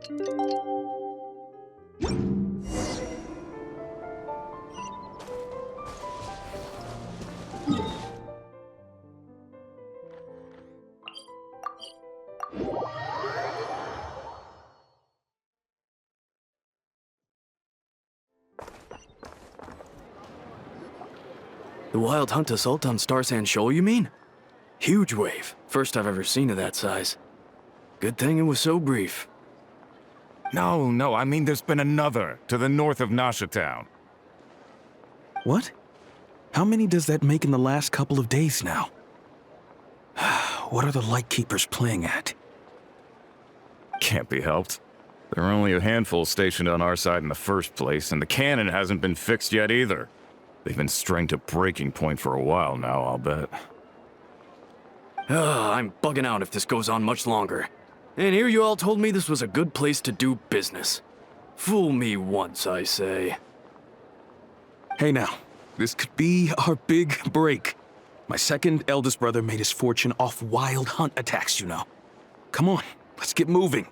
The Wild Hunt assault on Star Sand Shoal, you mean? Huge wave. First I've ever seen of that size. Good thing it was so brief. No, I mean there's been another to the north of Nasha Town. What? How many does that make in the last couple of days now? What are the Lightkeepers playing at? Can't be helped. There are only a handful stationed on our side in the first place, and the cannon hasn't been fixed yet either. They've been strained to breaking point for a while now, I'll bet. I'm bugging out if this goes on much longer. And here you all told me this was a good place to do business. Fool me once, I say. Hey now, this could be our big break. My second eldest brother made his fortune off wild hunt attacks, you know. Come on, let's get moving.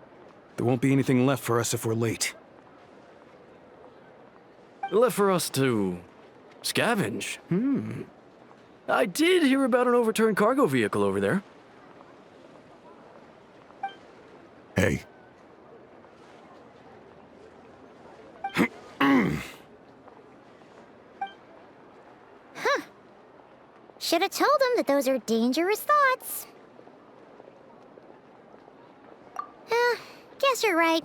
There won't be anything left for us if we're late. Left for us to scavenge? I did hear about an overturned cargo vehicle over there. Hey. Should have told them that those are dangerous thoughts. Guess you're right.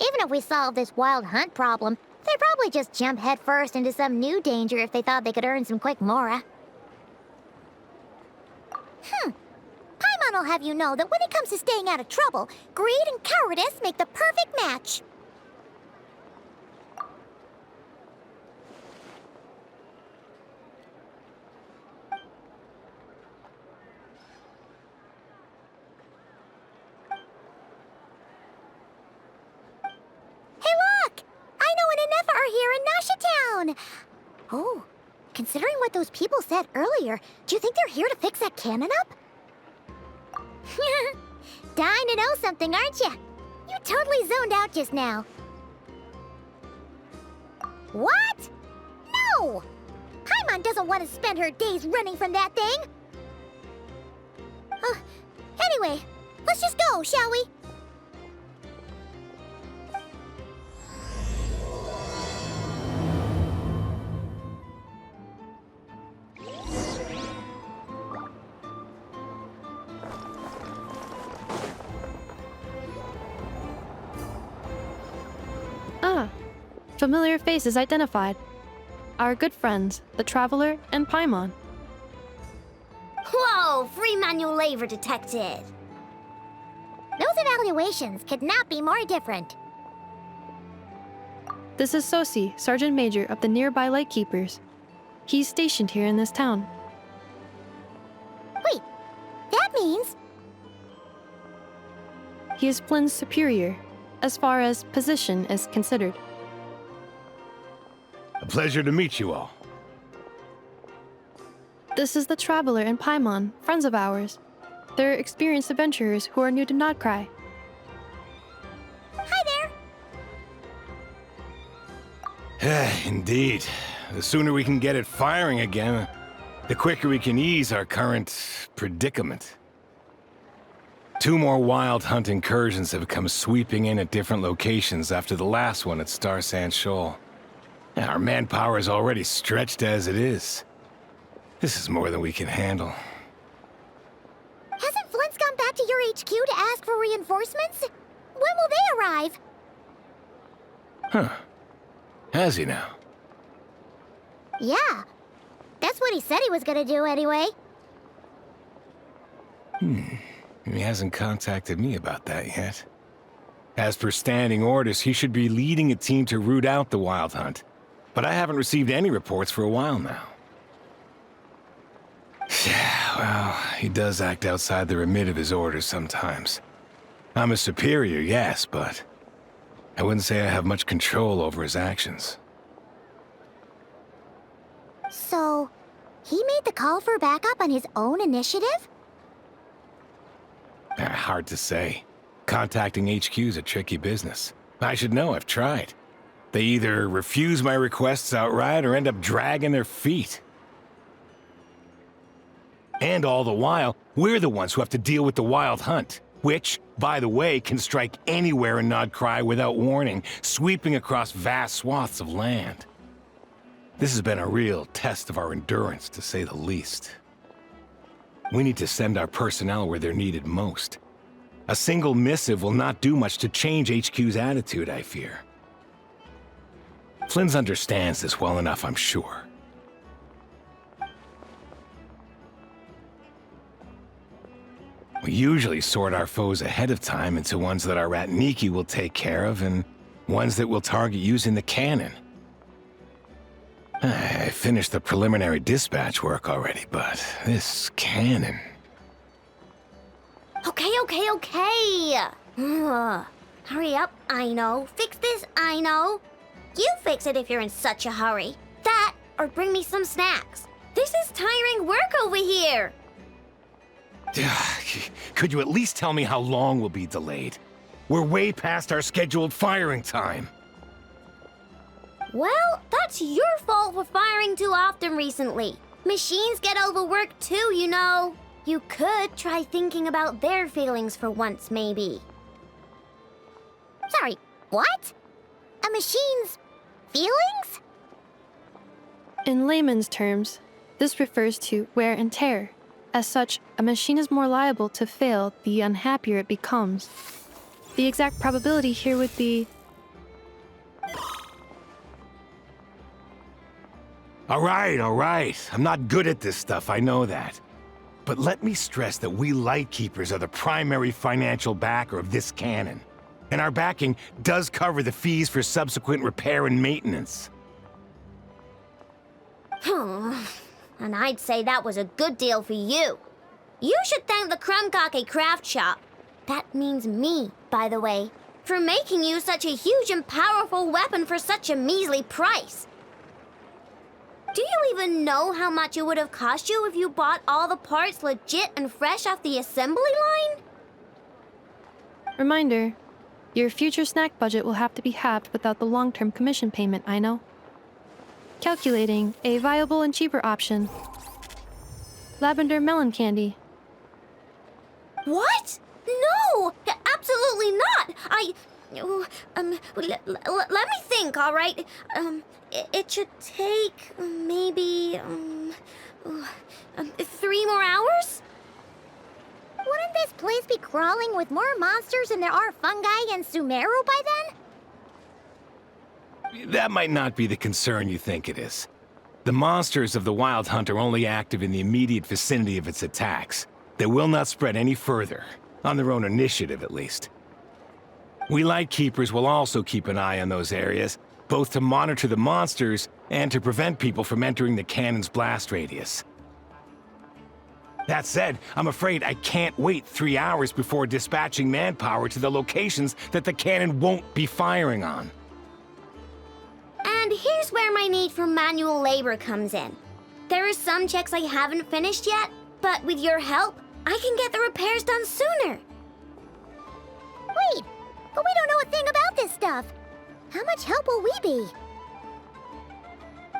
Even if we solve this wild hunt problem, they'd probably just jump headfirst into some new danger if they thought they could earn some quick mora. Paimon will have you know that when it comes to staying out of trouble, greed and cowardice make the perfect match. Oh, considering what those people said earlier, do you think they're here to fix that cannon up? Dying to know something, aren't you? You totally zoned out just now. What? No! Paimon doesn't want to spend her days running from that thing. Anyway, let's just go, shall we? Familiar faces identified. Our good friends, the Traveler and Paimon. Whoa! Free manual labor detected! Those evaluations could not be more different. This is Sosi, Sergeant Major of the nearby Lightkeepers. He's stationed here in this town. Wait, that means... He is Flynn's superior, as far as position is considered. A pleasure to meet you all. This is the Traveler and Paimon, friends of ours. They're experienced adventurers who are new to Nodcry. Hi there! Indeed. The sooner we can get it firing again, the quicker we can ease our current predicament. 2 more wild hunt incursions have come sweeping in at different locations after the last one at Star Sand Shoal. Our manpower is already stretched as it is. This is more than we can handle. Hasn't Flint's gone back to your HQ to ask for reinforcements? When will they arrive? Huh. Has he now? Yeah. That's what he said he was gonna do anyway. He hasn't contacted me about that yet. As per standing orders, he should be leading a team to root out the wild hunt. But I haven't received any reports for a while now. Yeah, well, he does act outside the remit of his orders sometimes. I'm a superior, yes, but I wouldn't say I have much control over his actions. So, he made the call for backup on his own initiative? Hard to say. Contacting HQ's a tricky business. I should know, I've tried. They either refuse my requests outright or end up dragging their feet. And all the while, we're the ones who have to deal with the Wild Hunt, which, by the way, can strike anywhere in Nodcry without warning, sweeping across vast swaths of land. This has been a real test of our endurance, to say the least. We need to send our personnel where they're needed most. A single missive will not do much to change HQ's attitude, I fear. Flynn's understands this well enough, I'm sure. We usually sort our foes ahead of time into ones that our Ratniki will take care of and ones that we'll target using the cannon. I finished the preliminary dispatch work already, but this cannon... Okay. Hurry up, I know. Fix this, I know. You fix it if you're in such a hurry. That, or bring me some snacks. This is tiring work over here. Could you at least tell me how long we'll be delayed? We're way past our scheduled firing time. Well, that's your fault for firing too often recently. Machines get overworked too, you know. You could try thinking about their feelings for once, maybe. Sorry, what? A machine's feelings? In layman's terms, this refers to wear and tear. As such, a machine is more liable to fail the unhappier it becomes. The exact probability here would be... All right. I'm not good at this stuff, I know that. But let me stress that we Lightkeepers are the primary financial backer of this cannon. And our backing does cover the fees for subsequent repair and maintenance. And I'd say that was a good deal for you. You should thank the Krumkake craft shop. That means me, by the way, for making you such a huge and powerful weapon for such a measly price. Do you even know how much it would have cost you if you bought all the parts legit and fresh off the assembly line? Reminder, your future snack budget will have to be halved without the long-term commission payment, I know. Calculating a viable and cheaper option. Lavender melon candy. What? No! Absolutely not! Let me think, all right? It should take maybe 3 more hours? Wouldn't this place be crawling with more monsters than there are fungi and Sumeru by then? That might not be the concern you think it is. The monsters of the Wild Hunt are only active in the immediate vicinity of its attacks. They will not spread any further, on their own initiative at least. We Lightkeepers will also keep an eye on those areas, both to monitor the monsters and to prevent people from entering the cannon's blast radius. That said, I'm afraid I can't wait 3 hours before dispatching manpower to the locations that the cannon won't be firing on. And here's where my need for manual labor comes in. There are some checks I haven't finished yet, but with your help, I can get the repairs done sooner. Wait, but we don't know a thing about this stuff. How much help will we be?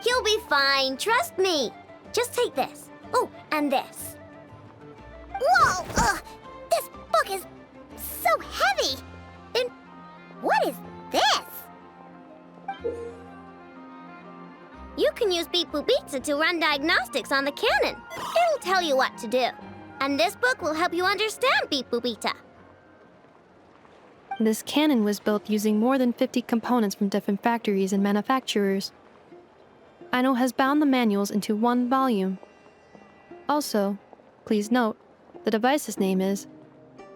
You'll be fine, trust me. Just take this. Oh, and this. Whoa! This book is so heavy! And what is this? You can use Beep Boop Pizza to run diagnostics on the cannon. It'll tell you what to do. And this book will help you understand Beep Boop Pizza. This cannon was built using more than 50 components from different factories and manufacturers. Aino has bound the manuals into one volume. Also, please note, the device's name is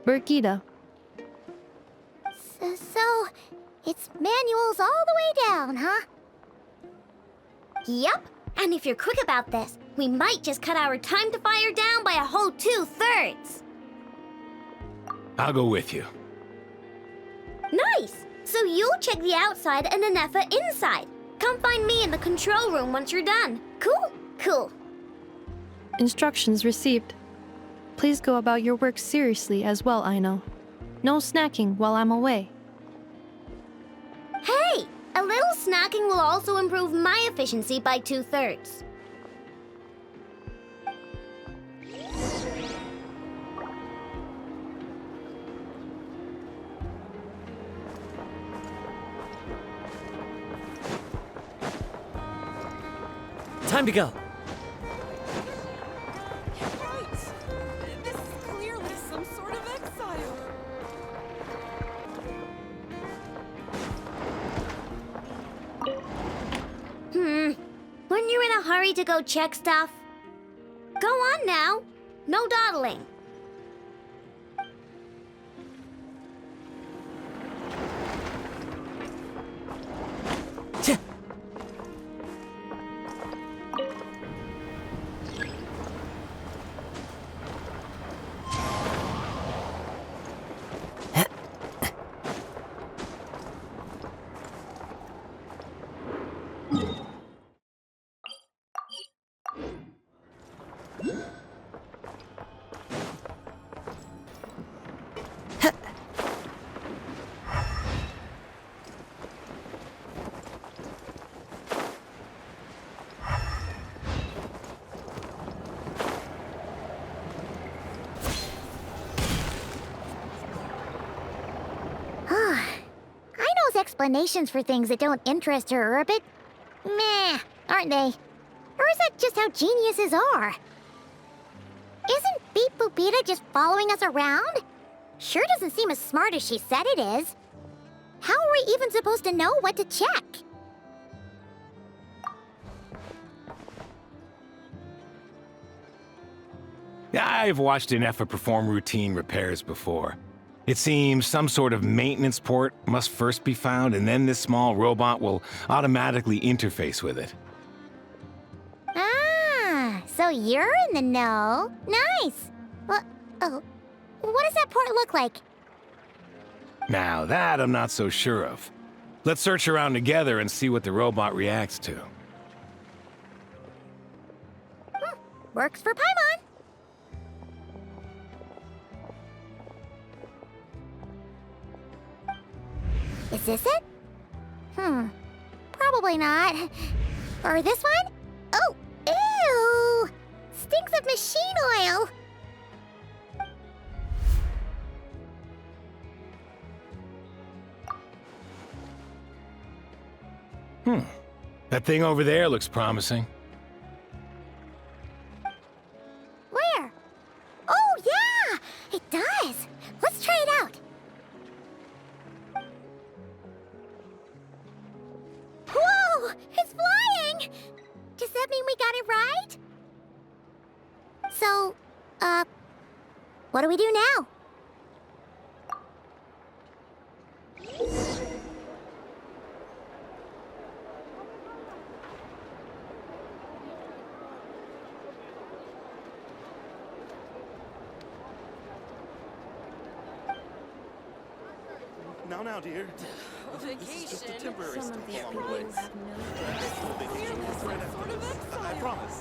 Birgitta. So, it's manuals all the way down, huh? Yep, and if you're quick about this, we might just cut our time to fire down by a whole 2/3. I'll go with you. Nice! So you'll check the outside and Anefa inside. Come find me in the control room once you're done. Cool? Cool. Instructions received. Please go about your work seriously as well, Aino. No snacking while I'm away. Hey! A little snacking will also improve my efficiency by 2/3. Time to go. Right! This is clearly some sort of exile. When you're in a hurry to go check stuff, go on now. No dawdling. Explanations for things that don't interest her are a bit meh, aren't they? Or is that just how geniuses are? Isn't Beep Boopita just following us around? Sure doesn't seem as smart as she said it is. How are we even supposed to know what to check? I've watched an Effa perform routine repairs before. It seems some sort of maintenance port must first be found, and then this small robot will automatically interface with it. Ah, so you're in the know. Nice. What does that port look like? Now that I'm not so sure of. Let's search around together and see what the robot reacts to. Works for Paimon. Is this it? Probably not. Or this one? Oh, ew! Stinks of machine oil! That thing over there looks promising. Where? Oh, yeah! It does! Let's try it out. Whoa! It's flying! Does that mean we got it right? So, what do we do now? Now, dear. Vacation. This is just a temporary Some of these stop. people Always. have no Full vacation comes right after sort of this. I exile. promise.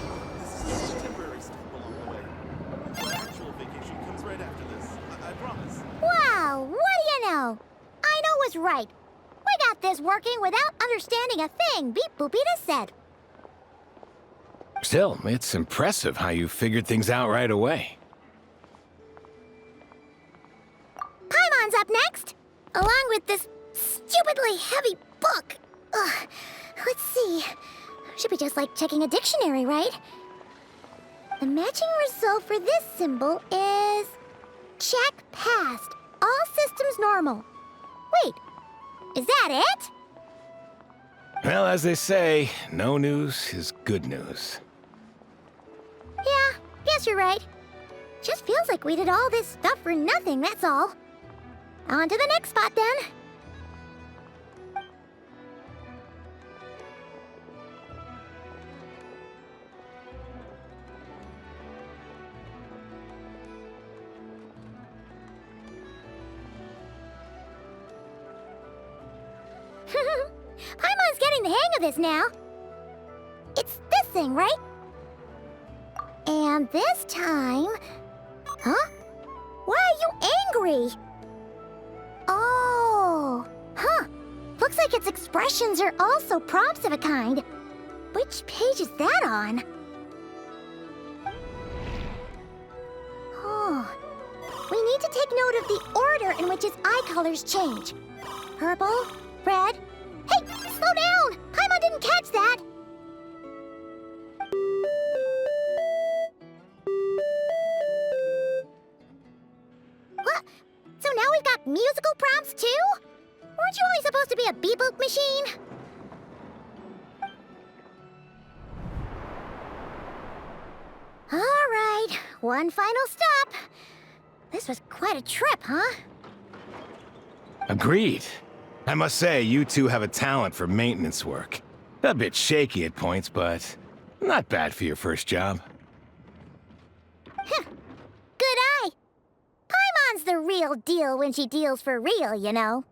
This is just a temporary stop along the way. My actual vacation comes right after this. I promise. Wow, what do you know? I know was right. We got this working without understanding a thing Beep Boopita said. Still, it's impressive how you figured things out right away. Paimon's up next, along with this stupidly heavy book. Ugh. Let's see. Should be just like checking a dictionary, right? The matching result for this symbol is... check passed. All systems normal. Wait, is that it? Well, as they say, no news is good news. Yeah, guess you're right. Just feels like we did all this stuff for nothing, that's all. On to the next spot, then. getting the hang of this now. It's this thing, right? And this time... Huh? Why are you angry? Oh, huh. Looks like its expressions are also prompts of a kind. Which page is that on? Oh. We need to take note of the order in which its eye colors change. Purple, red... Hey, slow down! Paimon didn't catch that! What? So now we've got musical prompts too? Weren't you only supposed to be a beep-boop machine? All right, one final stop. This was quite a trip, huh? Agreed. I must say, you two have a talent for maintenance work. A bit shaky at points, but not bad for your first job. Good eye. Paimon's the real deal when she deals for real, you know.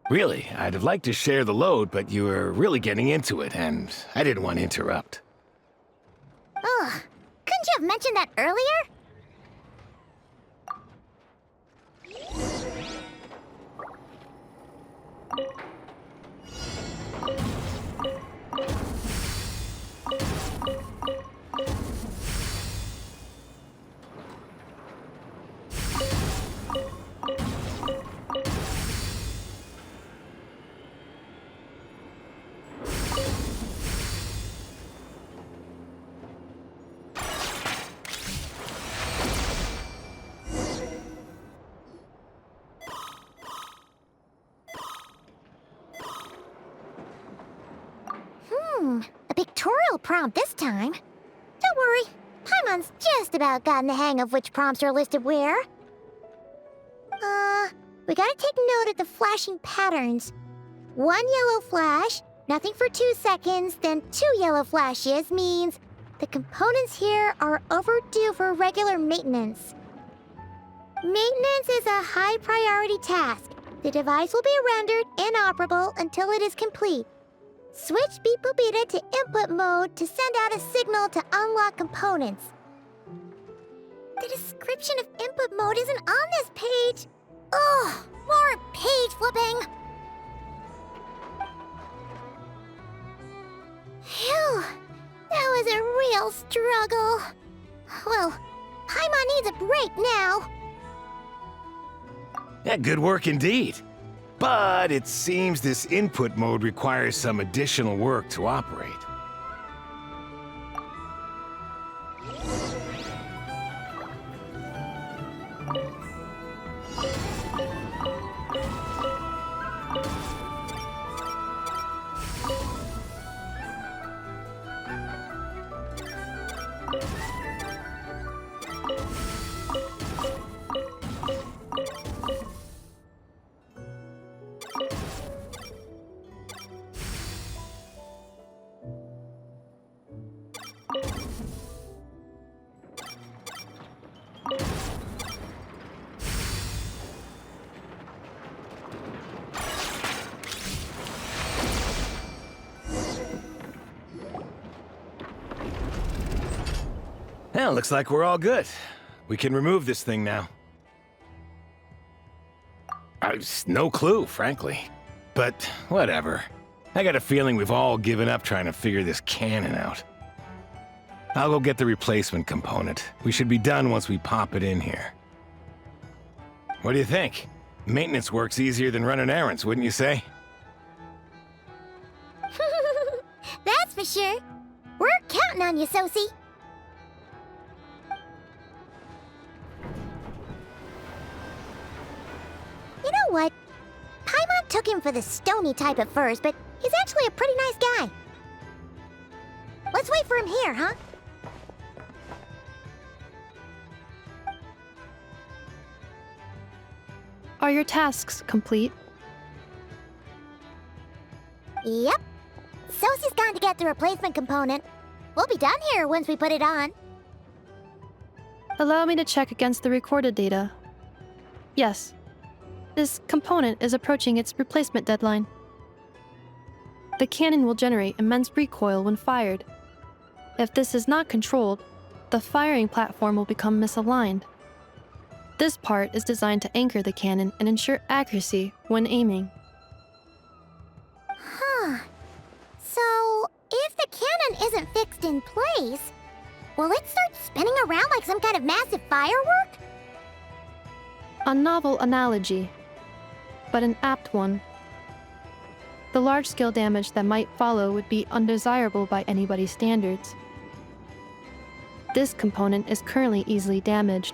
Really, I'd have liked to share the load, but you were really getting into it, and I didn't want to interrupt. Ugh, couldn't you have mentioned that earlier? A pictorial prompt this time. Don't worry, Paimon's just about gotten the hang of which prompts are listed where. We gotta take note of the flashing patterns. 1 yellow flash, nothing for 2 seconds, then 2 yellow flashes means the components here are overdue for regular maintenance. Maintenance is a high priority task. The device will be rendered inoperable until it is complete. Switch Beep Boopita to input mode to send out a signal to unlock components. The description of input mode isn't on this page. Ugh, more page flipping. Phew, that was a real struggle. Well, Paimon needs a break now. Yeah, good work indeed. But it seems this input mode requires some additional work to operate. Well, looks like we're all good. We can remove this thing now. No clue, frankly. But whatever. I got a feeling we've all given up trying to figure this cannon out. I'll go get the replacement component. We should be done once we pop it in here. What do you think? Maintenance work's easier than running errands, wouldn't you say? That's for sure. We're counting on you, Sosie. You know what? Paimon took him for the stony type at first, but he's actually a pretty nice guy. Let's wait for him here, huh? Are your tasks complete? Yep. Sosie's gone to get the replacement component. We'll be done here once we put it on. Allow me to check against the recorded data. Yes. This component is approaching its replacement deadline. the cannon will generate immense recoil when fired. If this is not controlled, the firing platform will become misaligned. This part is designed to anchor the cannon and ensure accuracy when aiming. Huh. So, if the cannon isn't fixed in place, will it start spinning around like some kind of massive firework? A novel analogy, but an apt one. The large-scale damage that might follow would be undesirable by anybody's standards. This component is currently easily damaged.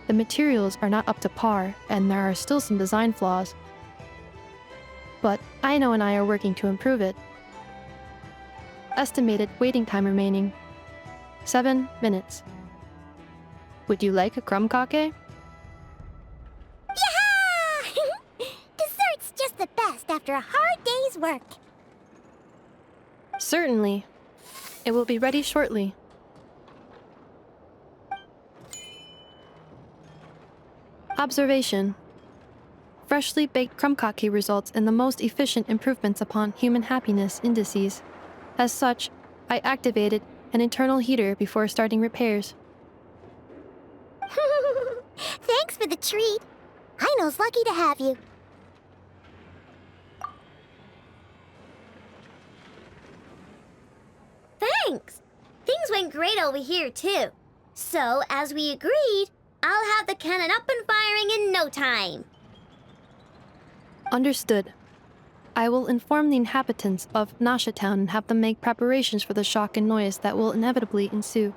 The materials are not up to par, and there are still some design flaws. But Aino and I are working to improve it. Estimated waiting time remaining: 7 minutes. Would you like a crumb cake? Yeah! Dessert's just the best after a hard day's work. Certainly. It will be ready shortly. Observation. Freshly baked crumb cake results in the most efficient improvements upon human happiness indices. As such, I activated an internal heater before starting repairs. Thanks for the treat. Aino's lucky to have you. Thanks. Things went great over here, too. So, as we agreed, I'll have the cannon up and firing in no time. Understood. I will inform the inhabitants of Nasha Town and have them make preparations for the shock and noise that will inevitably ensue.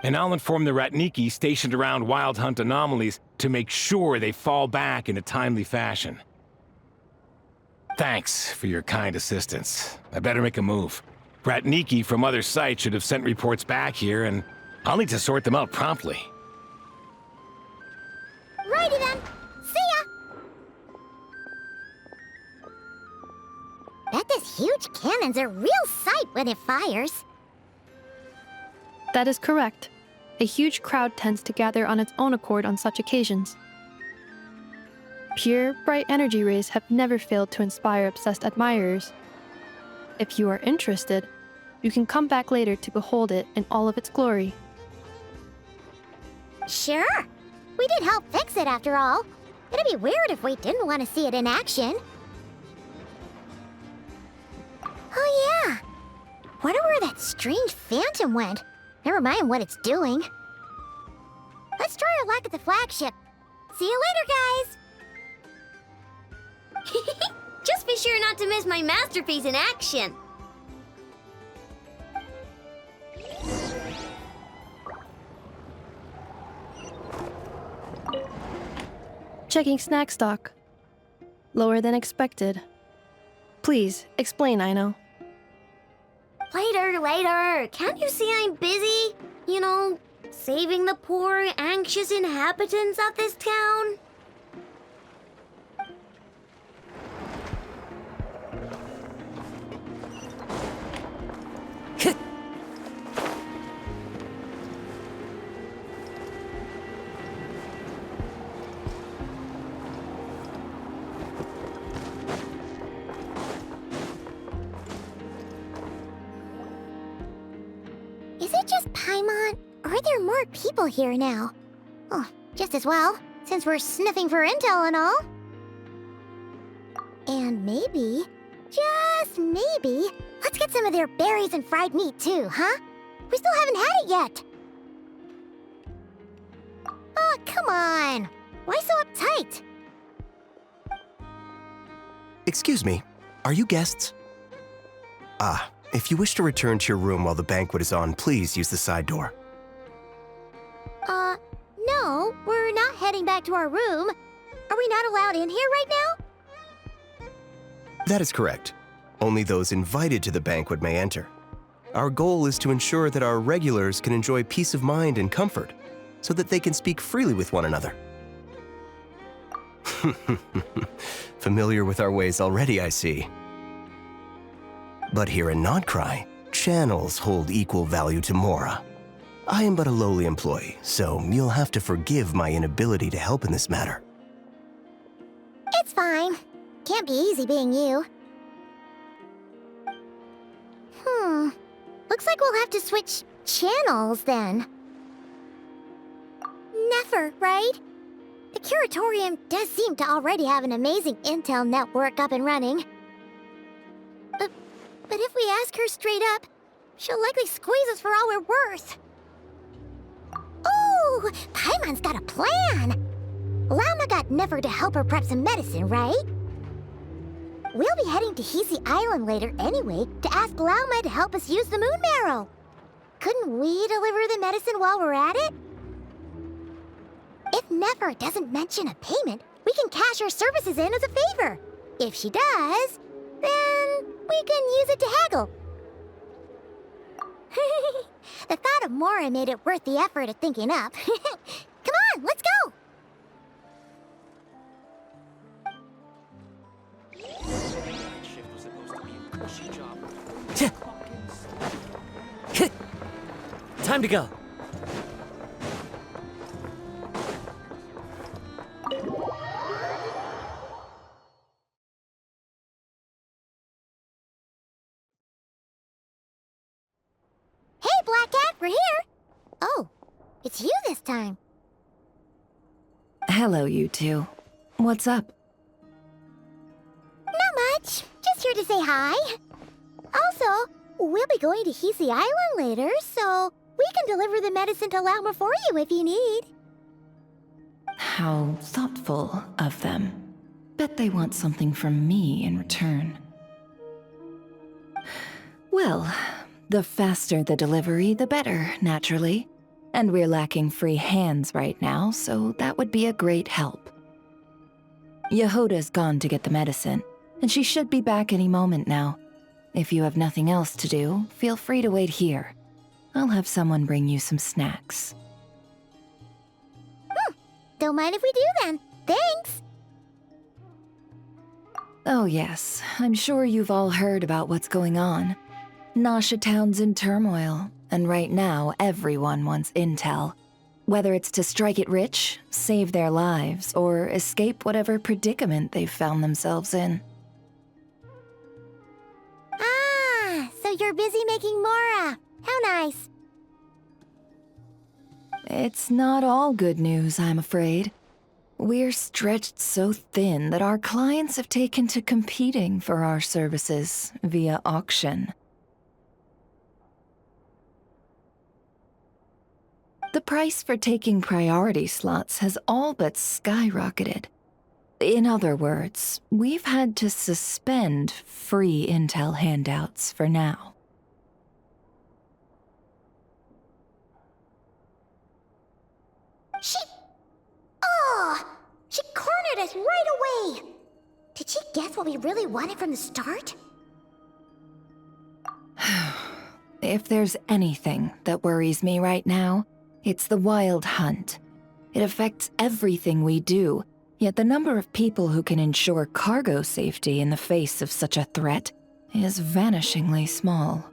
And I'll inform the Ratniki stationed around Wild Hunt anomalies to make sure they fall back in a timely fashion. Thanks for your kind assistance. I better make a move. Ratniki from other sites should have sent reports back here, and I'll need to sort them out promptly. Righty then. See ya! Bet this huge cannon's a real sight when it fires. That is correct. A huge crowd tends to gather on its own accord on such occasions. Pure, bright energy rays have never failed to inspire obsessed admirers. If you are interested, you can come back later to behold it in all of its glory. Sure. We did help fix it after all. It'd be weird if we didn't want to see it in action. Oh yeah. Wonder where that strange phantom went. Never mind what it's doing. Let's try our luck at the flagship. See you later, guys! Just be sure not to miss my masterpiece in action. Checking snack stock. Lower than expected. Please, explain, Aino. Later. Can't you see I'm busy? You know, saving the poor, anxious inhabitants of this town? Is it just Paimon, or are there more people here now? Oh, just as well, since we're sniffing for intel and all. And maybe, just maybe, let's get some of their berries and fried meat too, huh? We still haven't had it yet. Oh, come on. Why so uptight? Excuse me, are you guests? Ah, if you wish to return to your room while the banquet is on, please use the side door. No, we're not heading back to our room. Are we not allowed in here right now? That is correct. Only those invited to the banquet may enter. Our goal is to ensure that our regulars can enjoy peace of mind and comfort, so that they can speak freely with one another. Familiar with our ways already, I see. But here in Nodcry, channels hold equal value to Mora. I am but a lowly employee, so you'll have to forgive my inability to help in this matter. It's fine. Can't be easy being you. Looks like we'll have to switch channels then. Never, right? The Curatorium does seem to already have an amazing intel network up and running. But if we ask her straight up, she'll likely squeeze us for all we're worth. Ooh, Paimon's got a plan! Llama got Nefer to help her prep some medicine, right? We'll be heading to Hisi Island later anyway to ask Llama to help us use the moon marrow. Couldn't we deliver the medicine while we're at it? If Nefer doesn't mention a payment, we can cash our services in as a favor. If she does, then we can use it to haggle. The thought of Mora made it worth the effort of thinking up. Come on, let's go! Shift was supposed to be a cushy job. Time to go. Hey, Black Cat, we're here! Oh, it's you this time. Hello, you two. What's up? Not much. Just here to say hi. Also, we'll be going to Hisi Island later, so we can deliver the medicine to Llama for you if you need. How thoughtful of them. Bet they want something from me in return. Well, the faster the delivery, the better, naturally. And we're lacking free hands right now, so that would be a great help. Yehoda's gone to get the medicine, and she should be back any moment now. If you have nothing else to do, feel free to wait here. I'll have someone bring you some snacks. Don't mind if we do then. Thanks! Oh yes, I'm sure you've all heard about what's going on. Nasha Town's in turmoil, and right now everyone wants intel. Whether it's to strike it rich, save their lives, or escape whatever predicament they've found themselves in. Ah, so you're busy making Mora. How nice. It's not all good news, I'm afraid. We're stretched so thin that our clients have taken to competing for our services via auction. The price for taking priority slots has all but skyrocketed. In other words, we've had to suspend free intel handouts for now. She cornered us right away! Did she guess what we really wanted from the start? If there's anything that worries me right now, it's the Wild Hunt. It affects everything we do, yet the number of people who can ensure cargo safety in the face of such a threat is vanishingly small.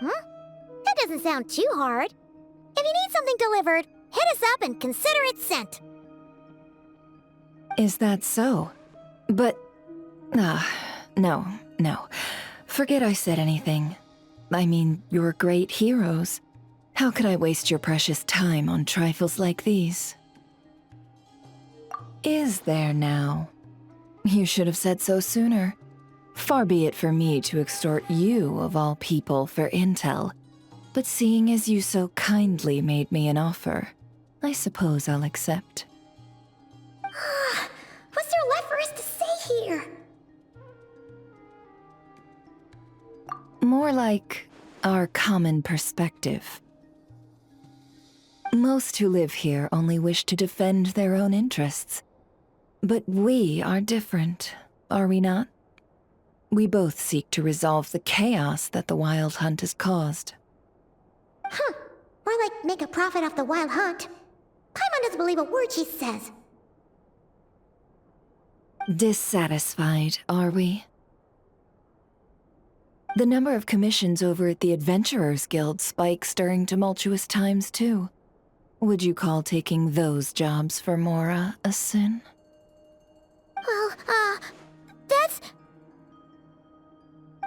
That doesn't sound too hard. If you need something delivered, hit us up and consider it sent. Is that so? But... no. Forget I said anything. I mean, you're great heroes. How could I waste your precious time on trifles like these? Is there now? You should have said so sooner. Far be it for me to extort you, of all people, for intel. But seeing as you so kindly made me an offer, I suppose I'll accept. What's there left for us to say here? More like our common perspective. Most who live here only wish to defend their own interests. But we are different, are we not? We both seek to resolve the chaos that the Wild Hunt has caused. More like make a profit off the Wild Hunt. Paimon doesn't believe a word she says. Dissatisfied, are we? The number of commissions over at the Adventurers Guild spikes during tumultuous times, too. Would you call taking those jobs for Mora a sin? Well, that's...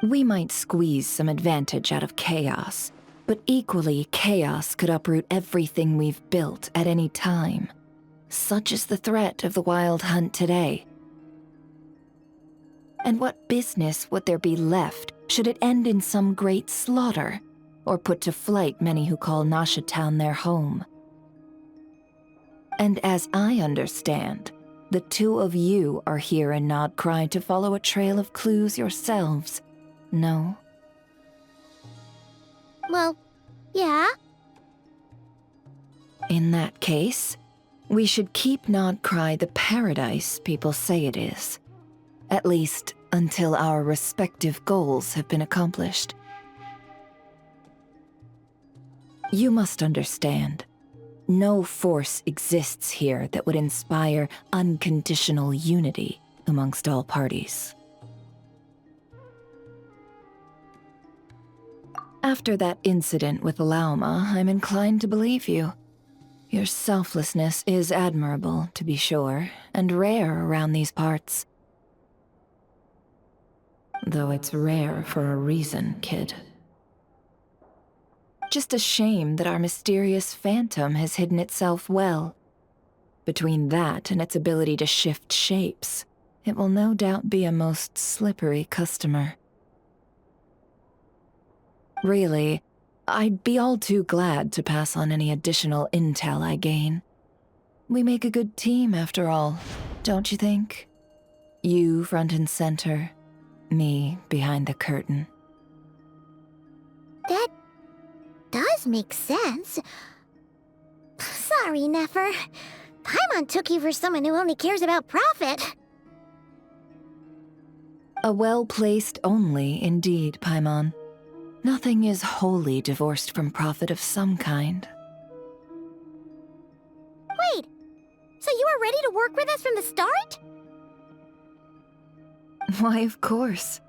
We might squeeze some advantage out of chaos, but equally, chaos could uproot everything we've built at any time. Such is the threat of the Wild Hunt today. And what business would there be left should it end in some great slaughter, or put to flight many who call Nasha Town their home? And as I understand, the two of you are here in Nodcry to follow a trail of clues yourselves, no? Well, yeah. In that case, we should keep Nodcry the paradise people say it is. At least until our respective goals have been accomplished. You must understand, no force exists here that would inspire unconditional unity amongst all parties. After that incident with Lauma, I'm inclined to believe you. Your selflessness is admirable, to be sure, and rare around these parts. Though it's rare for a reason, kid. Just a shame that our mysterious phantom has hidden itself well. Between that and its ability to shift shapes, it will no doubt be a most slippery customer. Really, I'd be all too glad to pass on any additional intel I gain. We make a good team, after all, don't you think? You front and center, me behind the curtain. That does make sense. Sorry, Nefer. Paimon took you for someone who only cares about profit. A well-placed only, indeed, Paimon. Nothing is wholly divorced from profit of some kind. Wait, so you were ready to work with us from the start? Why, of course.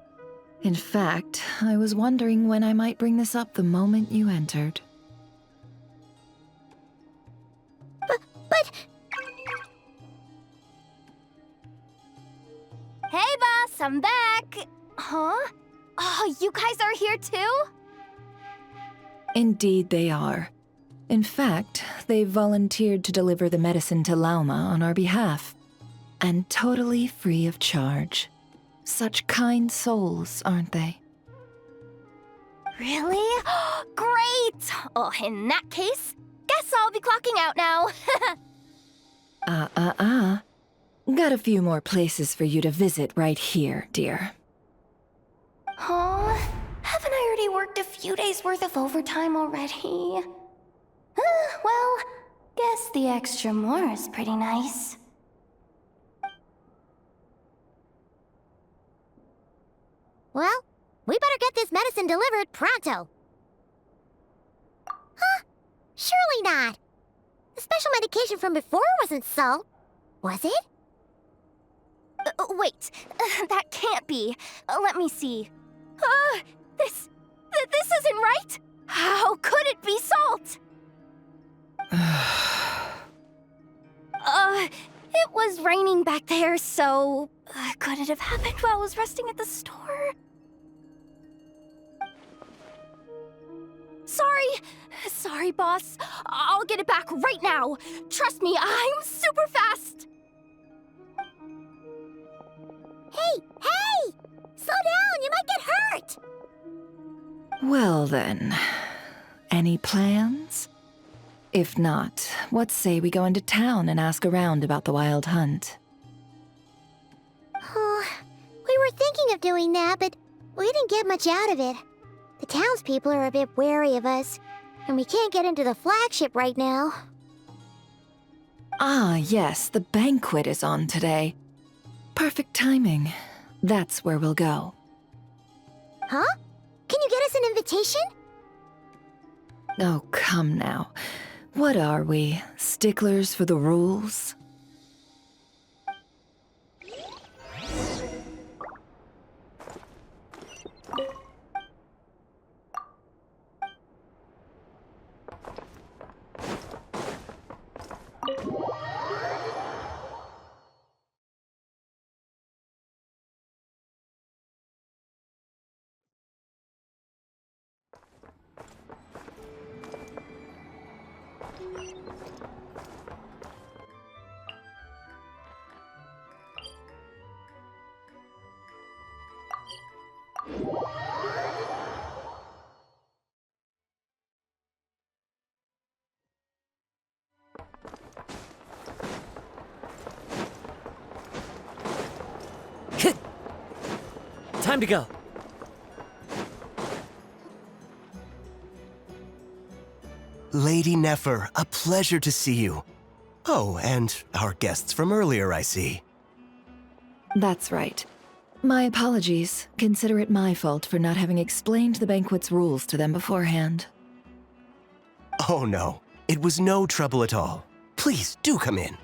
In fact, I was wondering when I might bring this up the moment you entered. But... Hey, boss, I'm back! Huh? Oh, you guys are here too? Indeed they are. In fact, they've volunteered to deliver the medicine to Lauma on our behalf. And totally free of charge. Such kind souls, aren't they? Really? Great! Oh, in that case, guess I'll be clocking out now. Got a few more places for you to visit right here, dear. Huh? Haven't I already worked a few days' worth of overtime already? Well, guess the extra more is pretty nice. Well, we better get this medicine delivered pronto. Huh? Surely not. The special medication from before wasn't salt, was it? Wait, that can't be. Let me see. This isn't right! How could it be salt? It was raining back there, so... could it have happened while I was resting at the store? Sorry, boss. I'll get it back right now. Trust me, I'm super fast. Hey! Slow down, you might get hurt! Well then, any plans? If not, what say we go into town and ask around about the Wild Hunt? Oh, we were thinking of doing that, but we didn't get much out of it. The townspeople are a bit wary of us, and we can't get into the flagship right now. Ah, yes, the banquet is on today. Perfect timing. That's where we'll go. Huh? Can you get us an invitation? Oh, come now. What are we, sticklers for the rules? Time to go. Lady Nefer, a pleasure to see you. Oh, and our guests from earlier, I see. That's right. My apologies. Consider it my fault for not having explained the banquet's rules to them beforehand. Oh no, it was no trouble at all. Please, do come in.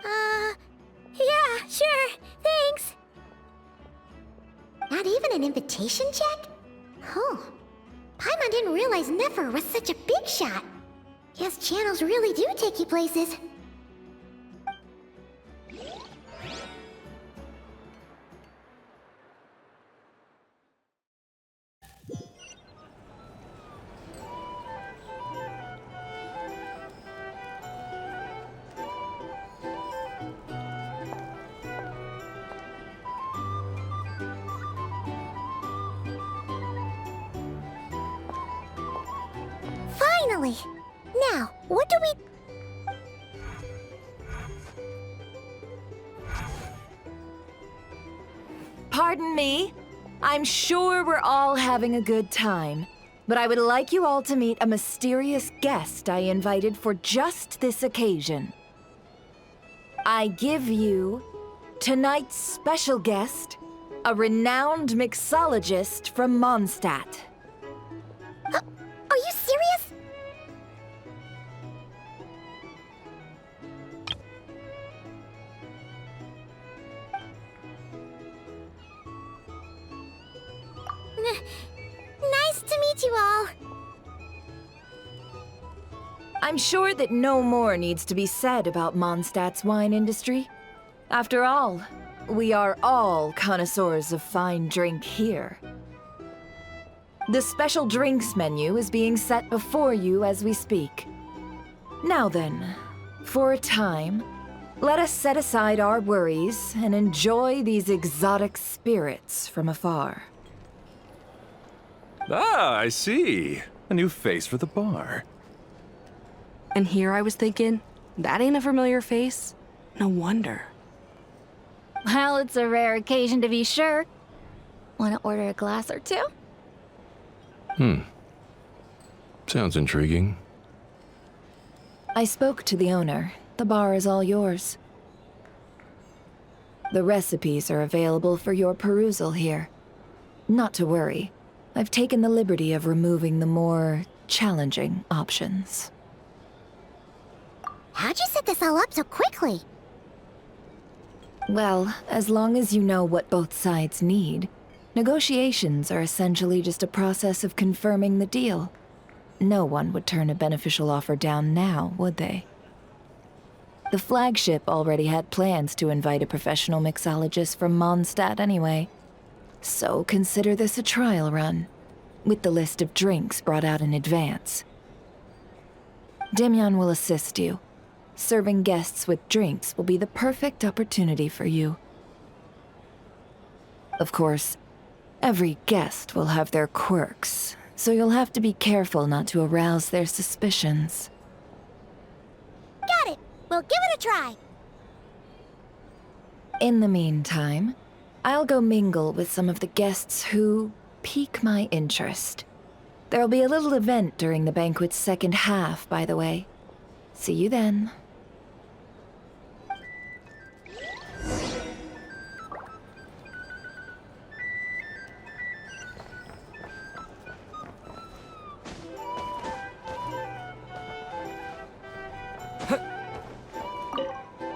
Yeah, sure, thanks. Not even an invitation check? Oh, Paimon didn't realize Nefer was such a big shot. Guess channels really do take you places. Finally! Now, what do we... Pardon me. I'm sure we're all having a good time, but I would like you all to meet a mysterious guest I invited for just this occasion. I give you tonight's special guest, a renowned mixologist from Mondstadt. Are you serious? Nice to meet you all. I'm sure that no more needs to be said about Mondstadt's wine industry. After all, we are all connoisseurs of fine drink here. The special drinks menu is being set before you as we speak. Now then, for a time, let us set aside our worries and enjoy these exotic spirits from afar. Ah, I see. A new face for the bar. And here I was thinking, that ain't a familiar face. No wonder. Well, it's a rare occasion to be sure. Want to order a glass or two? Sounds intriguing. I spoke to the owner. The bar is all yours. The recipes are available for your perusal here. Not to worry. I've taken the liberty of removing the more challenging options. How'd you set this all up so quickly? Well, as long as you know what both sides need, negotiations are essentially just a process of confirming the deal. No one would turn a beneficial offer down now, would they? The flagship already had plans to invite a professional mixologist from Mondstadt anyway. So consider this a trial run, with the list of drinks brought out in advance. Demyon will assist you. Serving guests with drinks will be the perfect opportunity for you. Of course, every guest will have their quirks, so you'll have to be careful not to arouse their suspicions. Got it! We'll give it a try! In the meantime, I'll go mingle with some of the guests who pique my interest. There'll be a little event during the banquet's second half, by the way. See you then.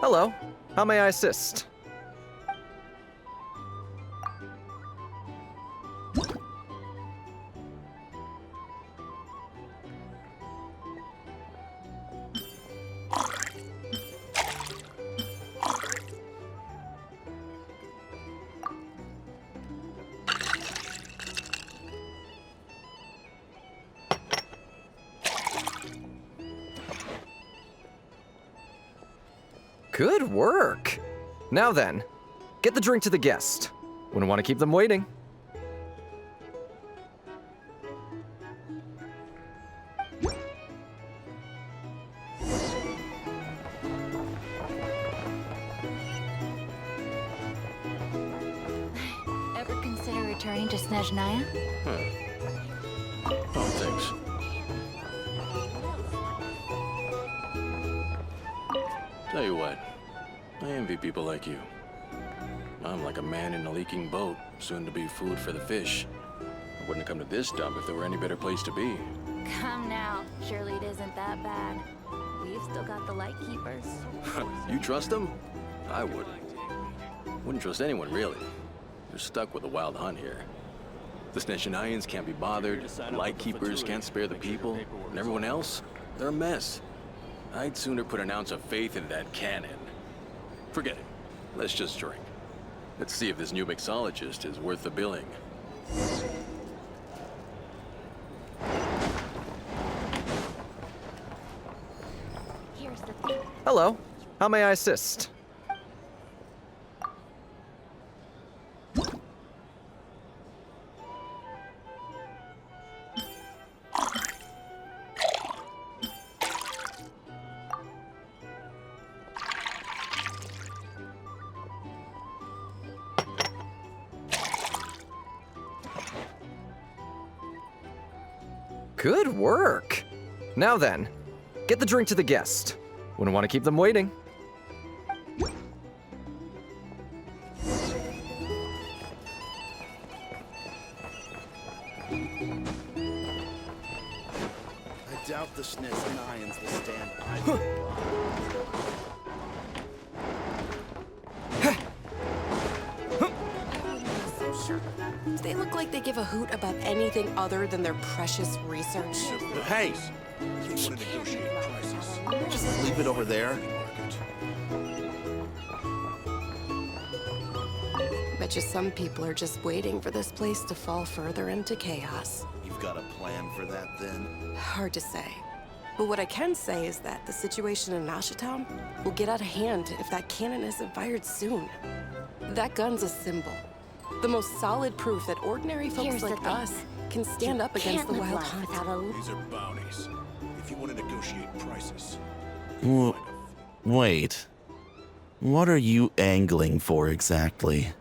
Hello. How may I assist? Good work! Now then, get the drink to the guest. Wouldn't want to keep them waiting. returning to Snezhnaya? Oh, thanks. Tell you what, I envy people like you. I'm like a man in a leaking boat, soon to be food for the fish. I wouldn't have come to this dump if there were any better place to be. Come now. Surely it isn't that bad. We've still got the light keepers. You trust them? I wouldn't. Wouldn't trust anyone, really. You're stuck with a wild hunt here. The Snezhnayans can't be bothered, the Lightkeepers can't spare the people, and everyone else, they're a mess. I'd sooner put an ounce of faith in that cannon. Forget it. Let's just drink. Let's see if this new mixologist is worth the billing. Here's the thing. Hello. How may I assist? Good work. Now then, get the drink to the guest. Wouldn't want to keep them waiting. I doubt the Snezhnayans will stand idle. They look like they give a hoot about anything other than their precious research. Hey! You want to negotiate prices? Just leave it over there. Bet you some people are just waiting for this place to fall further into chaos. You've got a plan for that, then? Hard to say. But what I can say is that the situation in Nashatown will get out of hand if that cannon isn't fired soon. That gun's a symbol. The most solid proof that ordinary folks Here's the like thing. us can stand up against Can't the live wild life hunt. without a These are bounties. If you want to negotiate prices, Wait. What are you angling for exactly?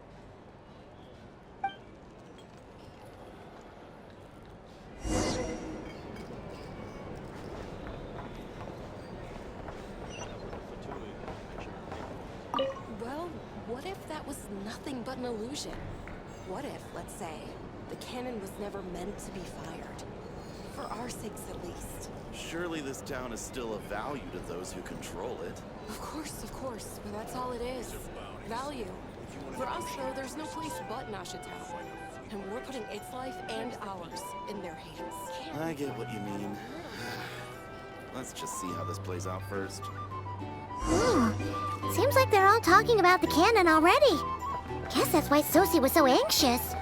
Well, what if that was nothing but an illusion? What if, let's say, the cannon was never meant to be fired? For our sakes, at least. surely this town is still of value to those who control it. Of course, but that's all it is. Value. For us, though, there's no place but Nashatown. And we're putting its life and ours in their hands. I get what you mean. Let's just see how this plays out first. Seems like they're all talking about the cannon already. Guess that's why Sosie was so anxious.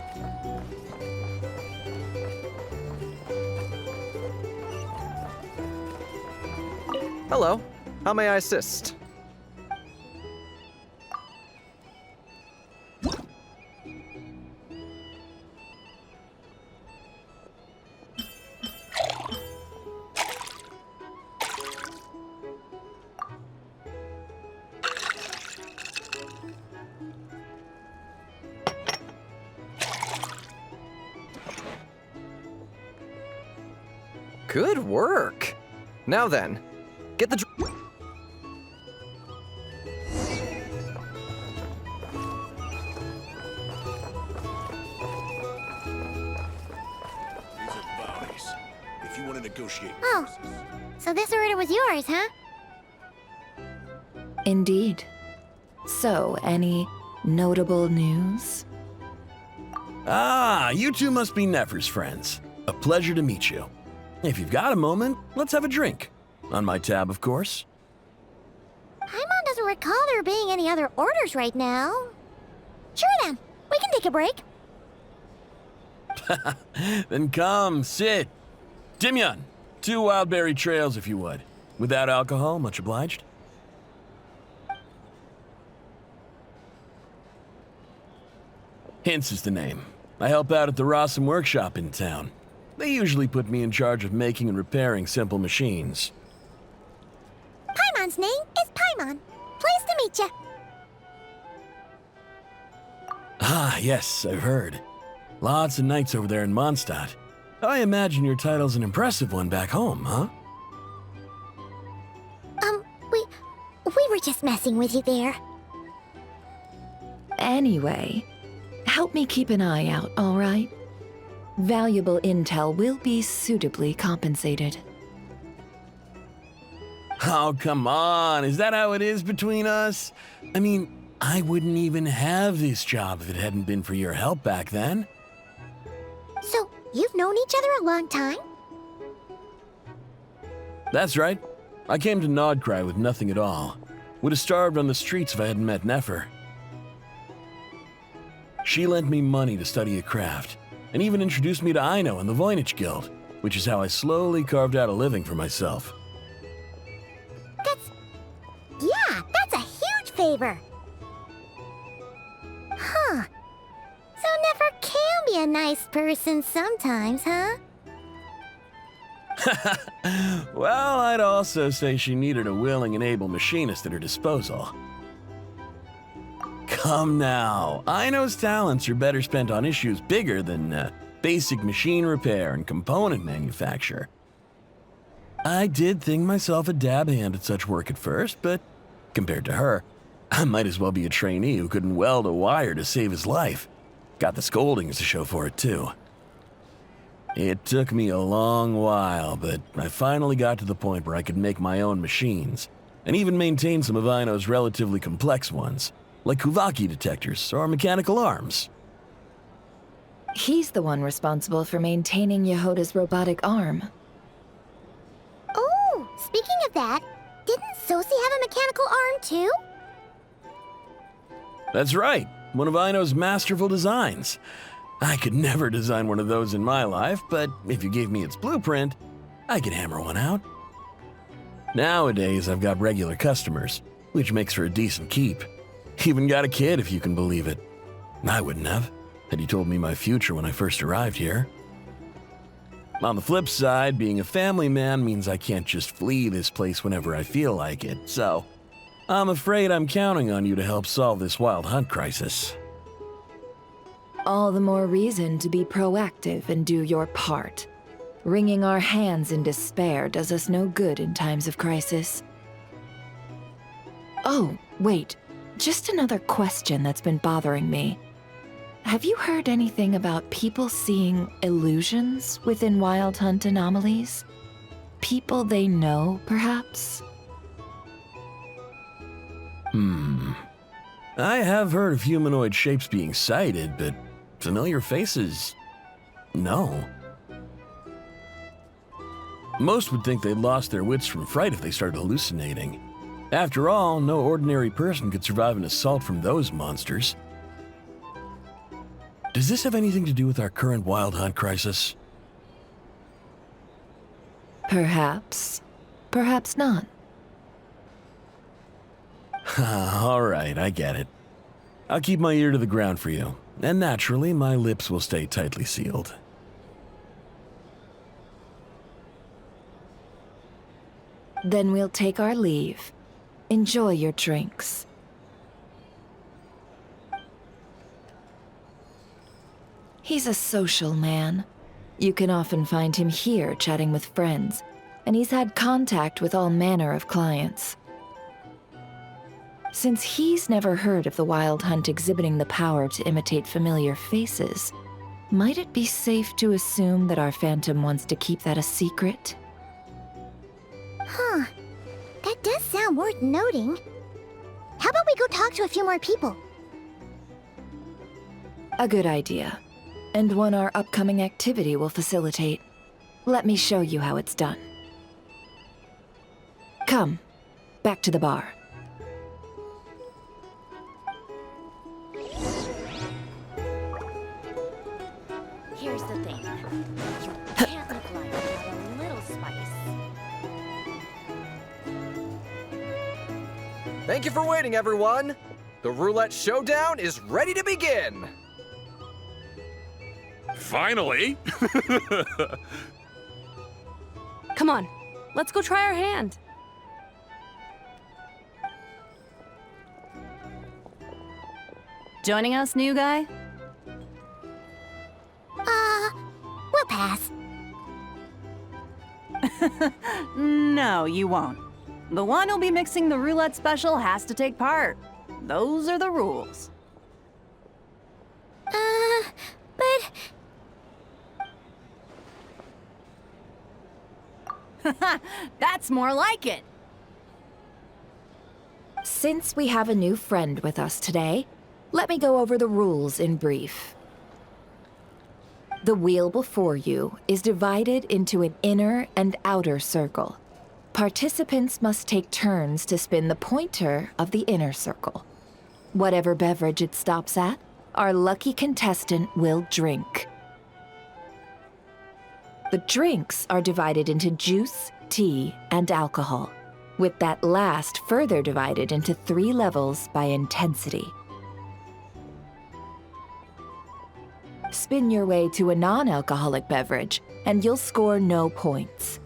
Hello. How may I assist? Good work. Now then, get the These are bounties. If you want to negotiate Oh, so this order was yours, huh? Indeed. So, any notable news? Ah, you two must be Nefer's friends. A pleasure to meet you. If you've got a moment, let's have a drink. On my tab, of course. Paimon doesn't recall there being any other orders right now. Sure then, we can take a break. Then come, sit. Dimyon, 2 wildberry trails if you would. Without alcohol, much obliged. Hints is the name. I help out at the Rossum workshop in town. They usually put me in charge of making and repairing simple machines. Paimon's name is Paimon. Pleased to meet you. Ah, yes, I've heard. Lots of knights over there in Mondstadt. I imagine your title's an impressive one back home, huh? We were just messing with you there. Anyway, help me keep an eye out, all right? Valuable intel will be suitably compensated. Oh, come on. Is that how it is between us? I mean, I wouldn't even have this job if it hadn't been for your help back then. So, you've known each other a long time? That's right. I came to Nodcry with nothing at all. Would have starved on the streets if I hadn't met Nefer. She lent me money to study a craft, and even introduced me to Aino and the Voynich Guild, which is how I slowly carved out a living for myself. That's a huge favor. Huh. So Nefer can be a nice person sometimes, huh? Well, I'd also say she needed a willing and able machinist at her disposal. Come now, Aino's talents are better spent on issues bigger than basic machine repair and component manufacture. I did think myself a dab hand at such work at first, but compared to her, I might as well be a trainee who couldn't weld a wire to save his life. Got the scoldings to show for it, too. It took me a long while, but I finally got to the point where I could make my own machines, and even maintain some of Aino's relatively complex ones, like Kuvaki detectors or mechanical arms. He's the one responsible for maintaining Yehoda's robotic arm. Oh, speaking of that, didn't Sosi have a mechanical arm too? That's right, one of Aino's masterful designs. I could never design one of those in my life, but if you gave me its blueprint, I could hammer one out. Nowadays, I've got regular customers, which makes for a decent keep. Even got a kid, if you can believe it. I wouldn't have, had you told me my future when I first arrived here. On the flip side, being a family man means I can't just flee this place whenever I feel like it, so I'm afraid I'm counting on you to help solve this wild hunt crisis. All the more reason to be proactive and do your part. Wringing our hands in despair does us no good in times of crisis. Oh, wait. Just another question that's been bothering me. Have you heard anything about people seeing illusions within Wild Hunt anomalies? People they know, perhaps? I have heard of humanoid shapes being sighted, but familiar faces? No. Most would think they'd lost their wits from fright if they started hallucinating. After all, no ordinary person could survive an assault from those monsters. Does this have anything to do with our current Wild Hunt crisis? Perhaps. Perhaps not. All right, I get it. I'll keep my ear to the ground for you, and naturally, my lips will stay tightly sealed. Then we'll take our leave. Enjoy your drinks. He's a social man. You can often find him here chatting with friends, and he's had contact with all manner of clients. Since he's never heard of the Wild Hunt exhibiting the power to imitate familiar faces, might it be safe to assume that our Phantom wants to keep that a secret? Huh. That does sound worth noting. How about we go talk to a few more people? A good idea, and one our upcoming activity will facilitate. Let me show you how it's done. Come, back to the bar. Here's the thing. You can't look like you have a little spice. Thank you for waiting, everyone. The roulette showdown is ready to begin. Finally! Come on, let's go try our hand. Joining us, new guy? No, you won't. The one who'll be mixing the roulette special has to take part. Those are the rules. But... That's more like it. Since we have a new friend with us today, let me go over the rules in brief. The wheel before you is divided into an inner and outer circle. Participants must take turns to spin the pointer of the inner circle. Whatever beverage it stops at, our lucky contestant will drink. The drinks are divided into juice, tea, and alcohol, with that last further divided into 3 levels by intensity. Spin your way to a non-alcoholic beverage, and you'll score no points.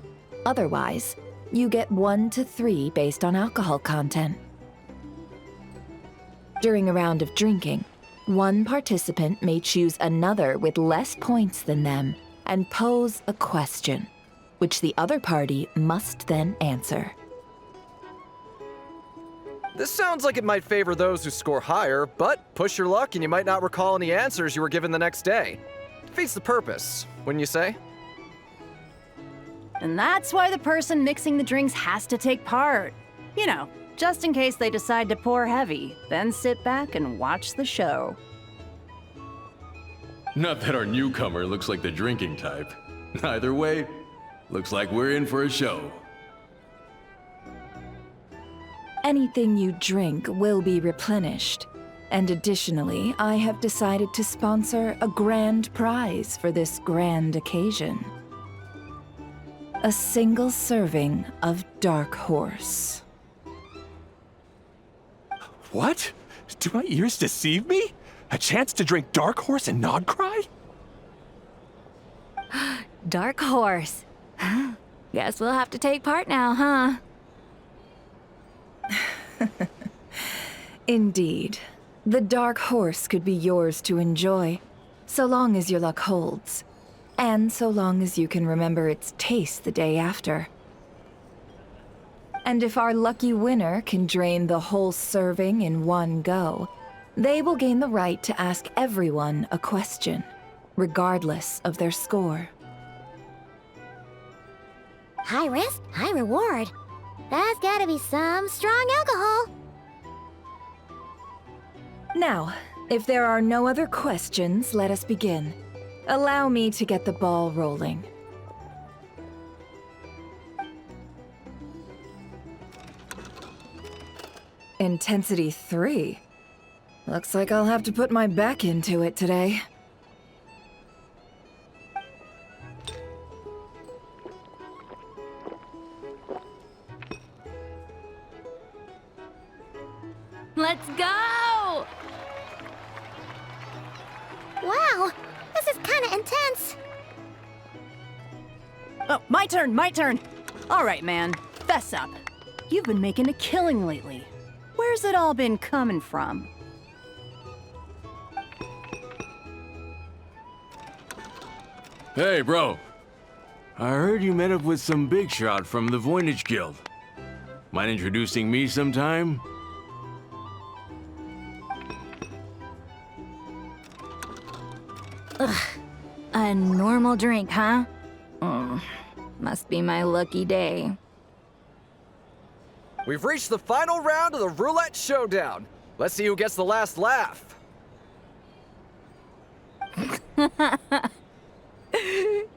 Otherwise, you get 1 to 3 based on alcohol content. During a round of drinking, one participant may choose another with less points than them and pose a question, which the other party must then answer. This sounds like it might favor those who score higher, but push your luck and you might not recall any answers you were given the next day. Defeats the purpose, wouldn't you say? And that's why the person mixing the drinks has to take part. You know, just in case they decide to pour heavy, then sit back and watch the show. Not that our newcomer looks like the drinking type. Either way, looks like we're in for a show. Anything you drink will be replenished. And additionally, I have decided to sponsor a grand prize for this grand occasion. A single serving of Dark Horse. What? Do my ears deceive me? A chance to drink Dark Horse and not cry? Dark Horse. Guess we'll have to take part now, huh? Indeed. The Dark Horse could be yours to enjoy, so long as your luck holds. And so long as you can remember its taste the day after. And if our lucky winner can drain the whole serving in one go, they will gain the right to ask everyone a question, regardless of their score. High risk, high reward. That's gotta be some strong alcohol. Now, if there are no other questions, let us begin. Allow me to get the ball rolling. Intensity 3. Looks like I'll have to put my back into it today. Let's go! Wow, this is kinda intense. Oh, my turn! All right, man, fess up. You've been making a killing lately. Where's it all been coming from? Hey, bro. I heard you met up with some big shot from the Voynich Guild. Mind introducing me sometime? Ugh. A normal drink, huh? Must be my lucky day. We've reached the final round of the Roulette Showdown. Let's see who gets the last laugh.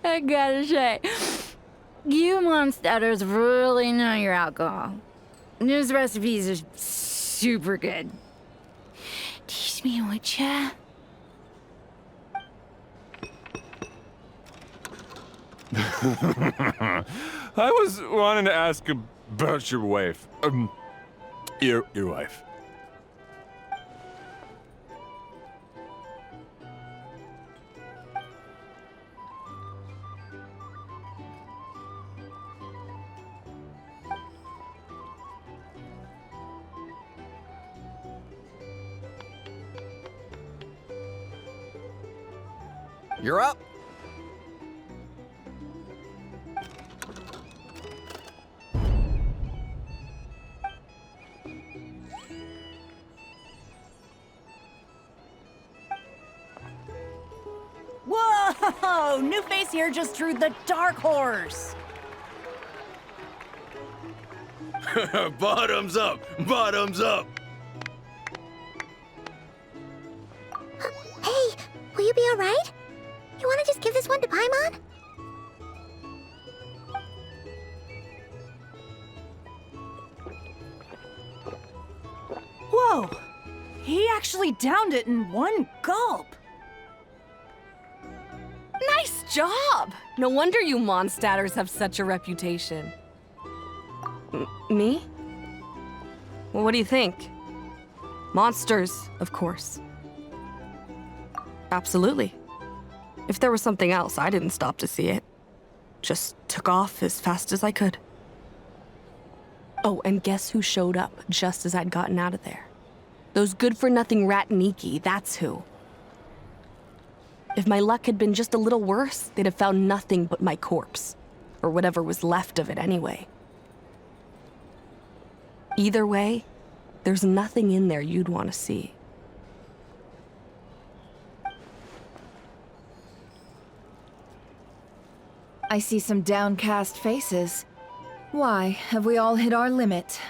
I gotta say, you Mondstatters really know your alcohol. These recipes are super good. Teach me, would ya? I was wanting to ask about your wife. Your wife. You're up. Whoa! New face here just drew the dark horse. Bottoms up! Bottoms up! Hey, will you be alright? You wanna just give this one to Paimon? Whoa! He actually downed it in one gulp. Nice job! No wonder you monstaters have such a reputation. Me? Well, what do you think? Monsters, of course. Absolutely. If there was something else, I didn't stop to see it. Just took off as fast as I could. Oh, and guess who showed up just as I'd gotten out of there? Those good-for-nothing rat Niki, that's who. If my luck had been just a little worse, they'd have found nothing but my corpse. Or whatever was left of it anyway. Either way, there's nothing in there you'd want to see. I see some downcast faces. Why, have we all hit our limit?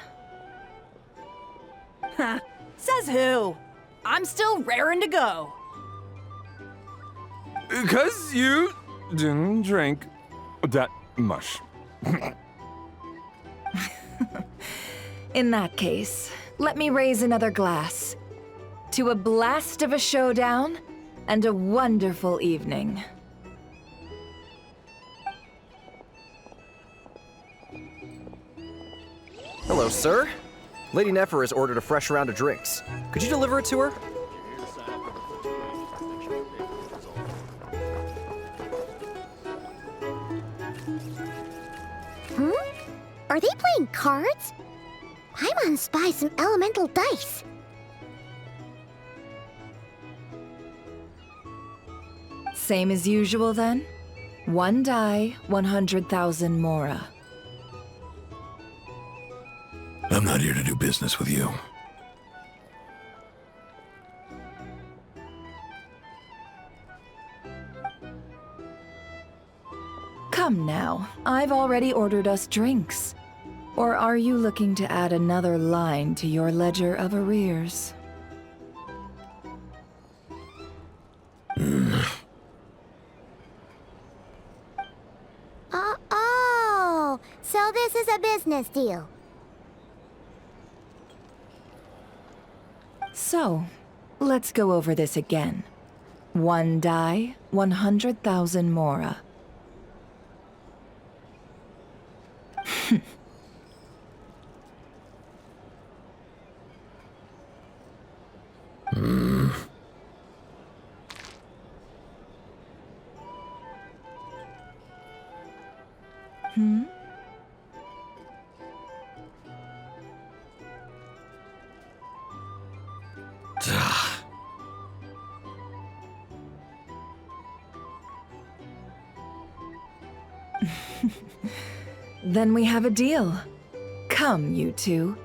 Ha! Says who? I'm still raring to go. 'Cause you didn't drink that much. In that case, let me raise another glass. To a blast of a showdown and a wonderful evening. Hello, sir. Lady Nefer has ordered a fresh round of drinks. Could you deliver it to her? Are they playing cards? Paimon spies some elemental dice. Same as usual then? One die, 100,000 Mora. I'm not here to do business with you. Come now, I've already ordered us drinks. Or are you looking to add another line to your ledger of arrears? Oh, so this is a business deal. So, let's go over this again. One die, 100,000 Mora. Then we have a deal. Come, you two.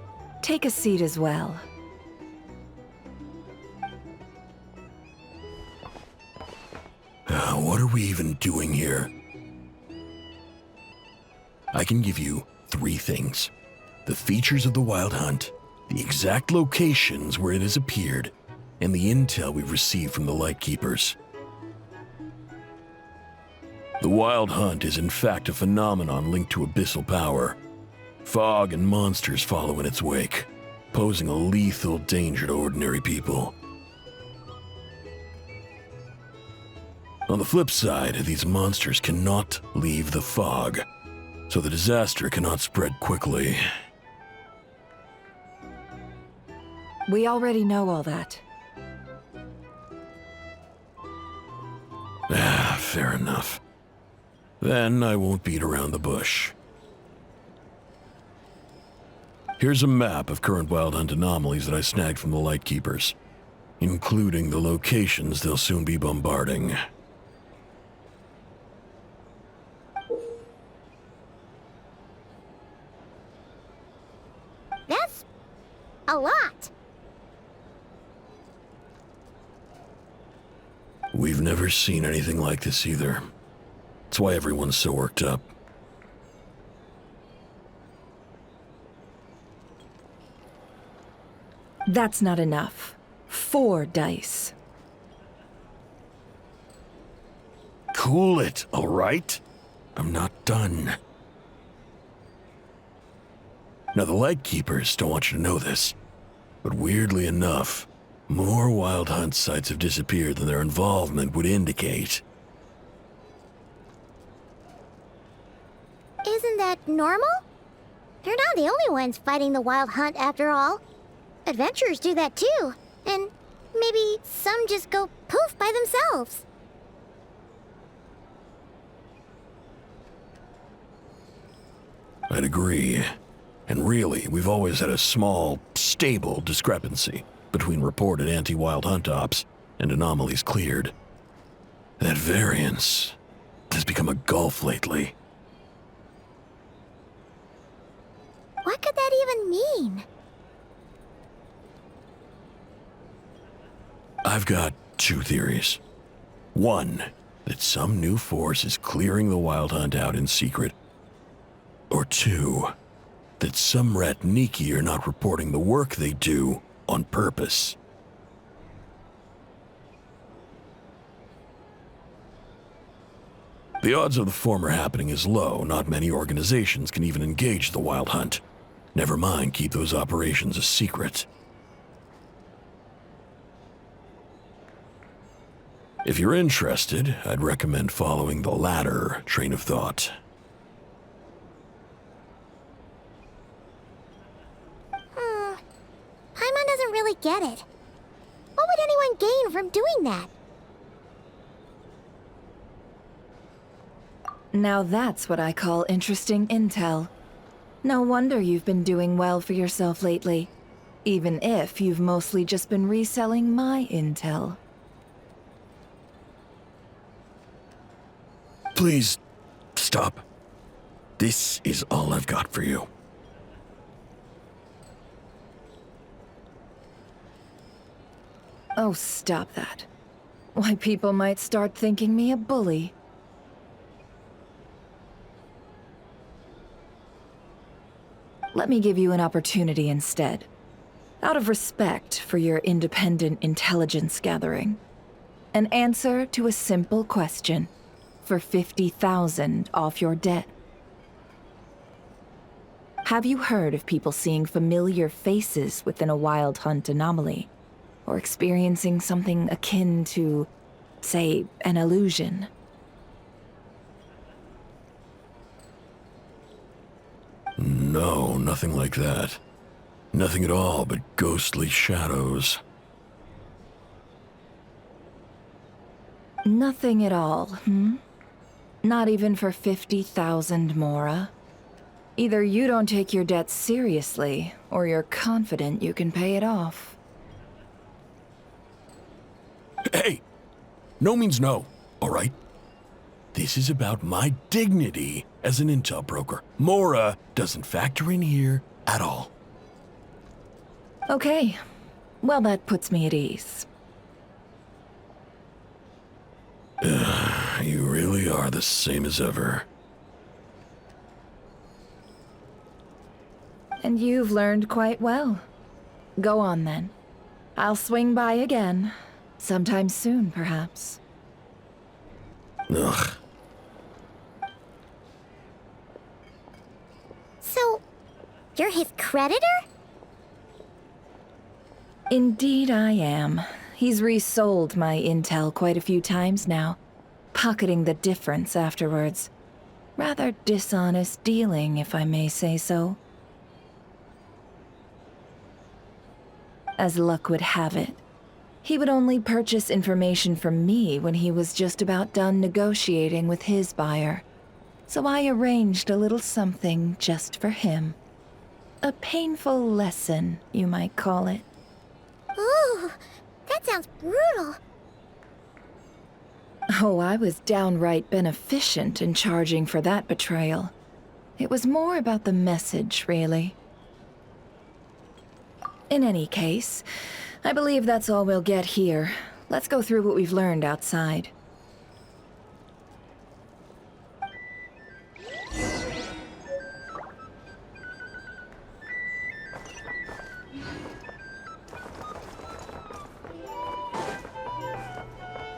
Take a seat as well. What are we even doing here? I can give you 3 things. The features of the Wild Hunt, the exact locations where it has appeared, and the intel we've received from the Lightkeepers. The Wild Hunt is in fact a phenomenon linked to abyssal power. Fog and monsters follow in its wake, posing a lethal danger to ordinary people. On the flip side, these monsters cannot leave the fog, so the disaster cannot spread quickly. We already know all that. Fair enough. Then I won't beat around the bush. Here's a map of current Wild Hunt anomalies that I snagged from the Lightkeepers, including the locations they'll soon be bombarding. That's a lot. We've never seen anything like this either. That's why everyone's so worked up. That's not enough. 4 dice. Cool it, all right? I'm not done. Now, the Lightkeepers don't want you to know this, but weirdly enough, more Wild Hunt sites have disappeared than their involvement would indicate. Isn't that normal? They're not the only ones fighting the Wild Hunt after all. Adventurers do that too. And maybe some just go poof by themselves. I'd agree. And really, we've always had a small, stable discrepancy between reported anti-Wild Hunt ops and anomalies cleared. That variance has become a gulf lately. What could that even mean? I've got 2 theories. One, that some new force is clearing the Wild Hunt out in secret. Or 2, that some Ratniki are not reporting the work they do on purpose. The odds of the former happening is low. Not many organizations can even engage the Wild Hunt. Never mind keep those operations a secret. If you're interested, I'd recommend following the latter train of thought. Paimon doesn't really get it. What would anyone gain from doing that? Now that's what I call interesting intel. No wonder you've been doing well for yourself lately. Even if you've mostly just been reselling my intel. Please, stop. This is all I've got for you. Oh, stop that. Why, people might start thinking me a bully. Let me give you an opportunity instead. Out of respect for your independent intelligence gathering. An answer to a simple question for 50,000 off your debt. Have you heard of people seeing familiar faces within a Wild Hunt anomaly? Or experiencing something akin to, say, an illusion? No, nothing like that. Nothing at all but ghostly shadows. Nothing at all, hmm? Not even for 50,000 Mora? Either you don't take your debt seriously, or you're confident you can pay it off. Hey! No means no, all right? This is about my dignity as an intel broker. Mora doesn't factor in here at all. Okay. Well, that puts me at ease. You really are the same as ever. And you've learned quite well. Go on, then. I'll swing by again. Sometime soon, perhaps. Ugh. So, you're his creditor? Indeed I am. He's resold my intel quite a few times now, pocketing the difference afterwards. Rather dishonest dealing, if I may say so. As luck would have it, he would only purchase information from me when he was just about done negotiating with his buyer. So I arranged a little something just for him. A painful lesson, you might call it. Ooh, that sounds brutal. Oh, I was downright beneficent in charging for that betrayal. It was more about the message, really. In any case, I believe that's all we'll get here. Let's go through what we've learned outside.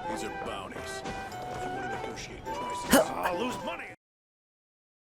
These are bounties. If you want to negotiate prices, I'll lose money.